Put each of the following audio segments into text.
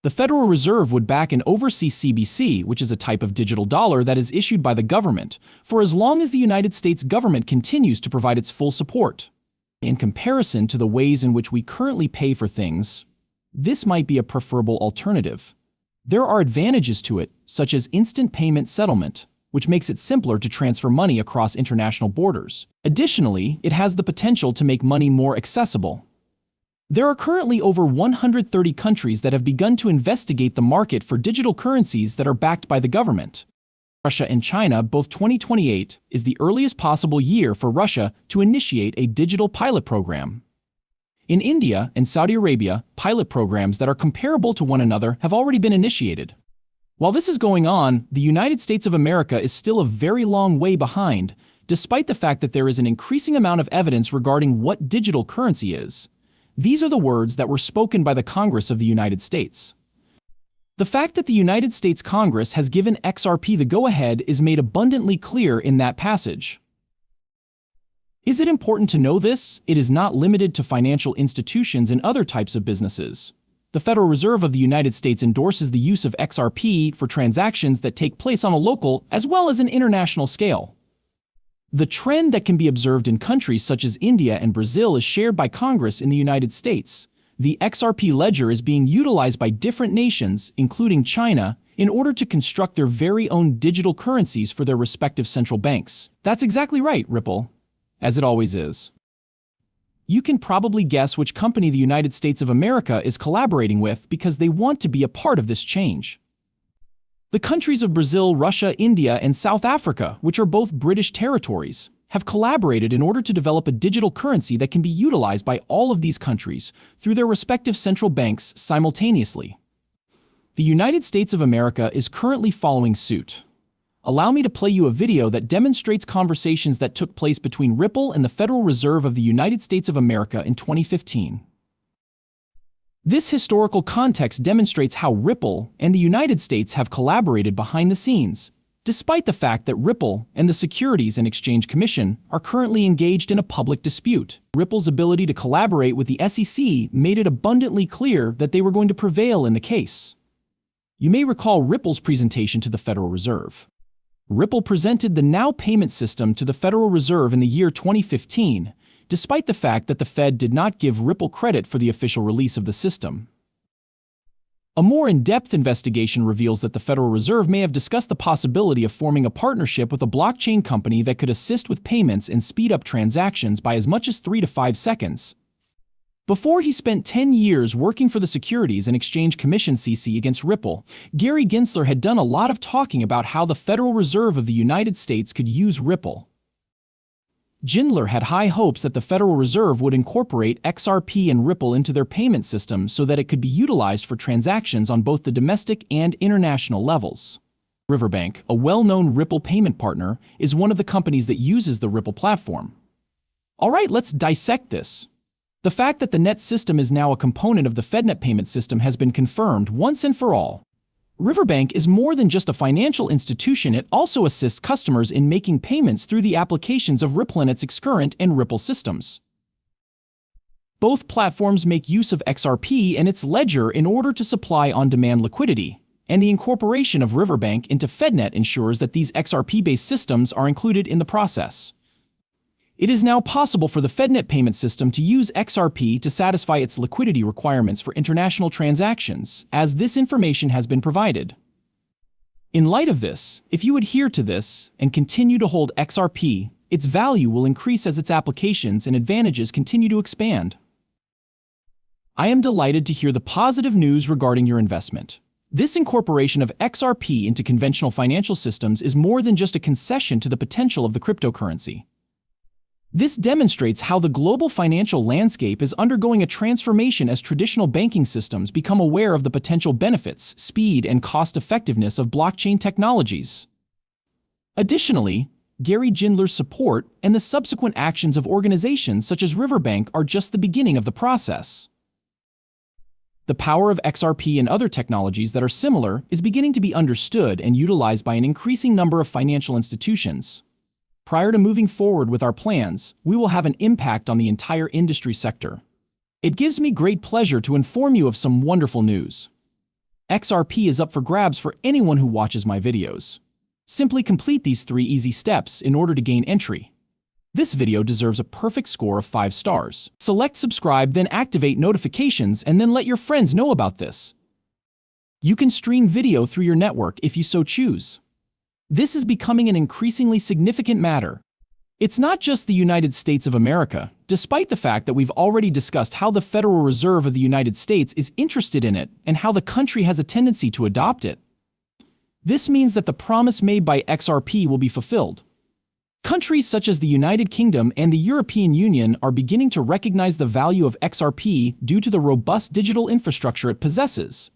The Federal Reserve would back and oversee CBC, which is a type of digital dollar that is issued by the government, for as long as the United States government continues to provide its full support. In comparison to the ways in which we currently pay for things, this might be a preferable alternative. There are advantages to it, such as instant payment settlement, which makes it simpler to transfer money across international borders. Additionally, it has the potential to make money more accessible. There are currently over 130 countries that have begun to investigate the market for digital currencies that are backed by the government. Russia and China, both 2028 is the earliest possible year for Russia to initiate a digital pilot program. In India and Saudi Arabia, pilot programs that are comparable to one another have already been initiated. While this is going on, the United States of America is still a very long way behind, despite the fact that there is an increasing amount of evidence regarding what digital currency is. These are the words that were spoken by the Congress of the United States. The fact that the United States Congress has given XRP the go-ahead is made abundantly clear in that passage. Is it important to know this? It is not limited to financial institutions and other types of businesses. The Federal Reserve of the United States endorses the use of XRP for transactions that take place on a local as well as an international scale. The trend that can be observed in countries such as India and Brazil is shared by Congress in the United States. The XRP ledger is being utilized by different nations, including China, in order to construct their very own digital currencies for their respective central banks. That's exactly right, Ripple. As it always is. You can probably guess which company the United States of America is collaborating with because they want to be a part of this change. The countries of Brazil, Russia, India, and South Africa, which are both British territories, have collaborated in order to develop a digital currency that can be utilized by all of these countries through their respective central banks simultaneously. The United States of America is currently following suit. Allow me to play you a video that demonstrates conversations that took place between Ripple and the Federal Reserve of the United States of America in 2015. This historical context demonstrates how Ripple and the United States have collaborated behind the scenes, despite the fact that Ripple and the Securities and Exchange Commission are currently engaged in a public dispute. Ripple's ability to collaborate with the SEC made it abundantly clear that they were going to prevail in the case. You may recall Ripple's presentation to the Federal Reserve. Ripple presented the Now payment system to the Federal Reserve in the year 2015, despite the fact that the Fed did not give Ripple credit for the official release of the system. A more in-depth investigation reveals that the Federal Reserve may have discussed the possibility of forming a partnership with a blockchain company that could assist with payments and speed up transactions by as much as 3 to 5 seconds. Before he spent 10 years working for the Securities and Exchange Commission (SEC) against Ripple, Gary Gensler had done a lot of talking about how the Federal Reserve of the United States could use Ripple. Gensler had high hopes that the Federal Reserve would incorporate XRP and Ripple into their payment system so that it could be utilized for transactions on both the domestic and international levels. Riverbank, a well-known Ripple payment partner, is one of the companies that uses the Ripple platform. All right, let's dissect this. The fact that the net system is now a component of the FedNet payment system has been confirmed once and for all. Riverbank is more than just a financial institution, it also assists customers in making payments through the applications of RippleNet's Xcurrent and Ripple systems. Both platforms make use of XRP and its ledger in order to supply on-demand liquidity, and the incorporation of Riverbank into FedNet ensures that these XRP-based systems are included in the process. It is now possible for the FedNet payment system to use XRP to satisfy its liquidity requirements for international transactions, as this information has been provided. In light of this, if you adhere to this and continue to hold XRP, its value will increase as its applications and advantages continue to expand. I am delighted to hear the positive news regarding your investment. This incorporation of XRP into conventional financial systems is more than just a concession to the potential of the cryptocurrency. This demonstrates how the global financial landscape is undergoing a transformation as traditional banking systems become aware of the potential benefits, speed, and cost-effectiveness of blockchain technologies. Additionally, Gary Gensler's support and the subsequent actions of organizations such as Riverbank are just the beginning of the process. The power of XRP and other technologies that are similar is beginning to be understood and utilized by an increasing number of financial institutions. Prior to moving forward with our plans, we will have an impact on the entire industry sector. It gives me great pleasure to inform you of some wonderful news. XRP is up for grabs for anyone who watches my videos. Simply complete these 3 easy steps in order to gain entry. This video deserves a perfect score of 5 stars. Select subscribe, then activate notifications, and then let your friends know about this. You can stream video through your network if you so choose. This is becoming an increasingly significant matter. It's not just the United States of America, despite the fact that we've already discussed how the Federal Reserve of the United States is interested in it and how the country has a tendency to adopt it. This means that the promise made by XRP will be fulfilled. Countries such as the United Kingdom and the European Union are beginning to recognize the value of XRP due to the robust digital infrastructure it possesses.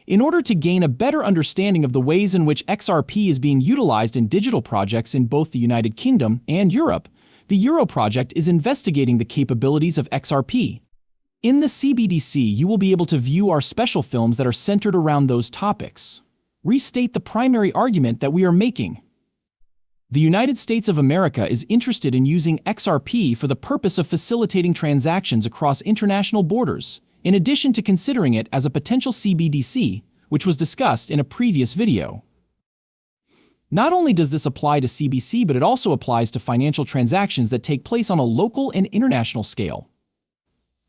In order to gain a better understanding of the ways in which XRP is being utilized in digital projects in both the United Kingdom and Europe, the Euro project is investigating the capabilities of XRP. In the CBDC, you will be able to view our special films that are centered around those topics. Restate the primary argument that we are making. The United States of America is interested in using XRP for the purpose of facilitating transactions across international borders, in addition to considering it as a potential CBDC, which was discussed in a previous video. Not only does this apply to CBDC, but it also applies to financial transactions that take place on a local and international scale.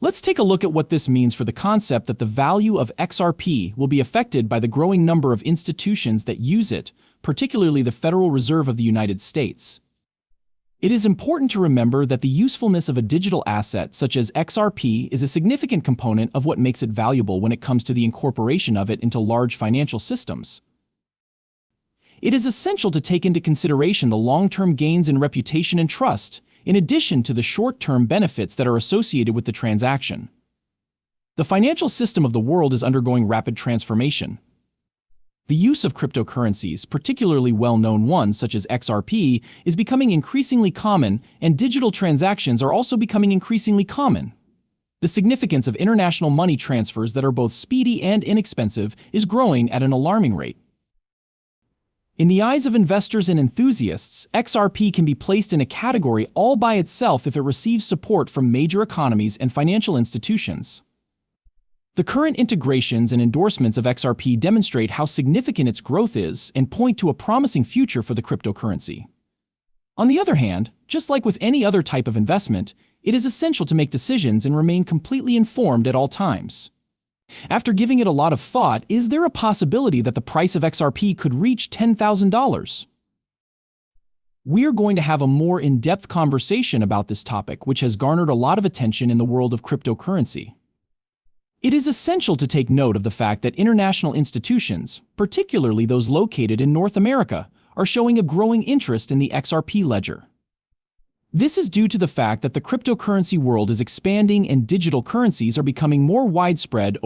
Let's take a look at what this means for the concept that the value of XRP will be affected by the growing number of institutions that use it, particularly the Federal Reserve of the United States. It is important to remember that the usefulness of a digital asset such as XRP is a significant component of what makes it valuable when it comes to the incorporation of it into large financial systems. It is essential to take into consideration the long-term gains in reputation and trust, in addition to the short-term benefits that are associated with the transaction. The financial system of the world is undergoing rapid transformation. The use of cryptocurrencies, particularly well-known ones such as XRP, is becoming increasingly common, and digital transactions are also becoming increasingly common. The significance of international money transfers that are both speedy and inexpensive is growing at an alarming rate. In the eyes of investors and enthusiasts, XRP can be placed in a category all by itself if it receives support from major economies and financial institutions. The current integrations and endorsements of XRP demonstrate how significant its growth is and point to a promising future for the cryptocurrency. On the other hand, just like with any other type of investment, it is essential to make decisions and remain completely informed at all times. After giving it a lot of thought, is there a possibility that the price of XRP could reach $10,000? We're going to have a more in-depth conversation about this topic, which has garnered a lot of attention in the world of cryptocurrency. It is essential to take note of the fact that international institutions, particularly those located in North America, are showing a growing interest in the XRP ledger. This is due to the fact that the cryptocurrency world is expanding and digital currencies are becoming more widespread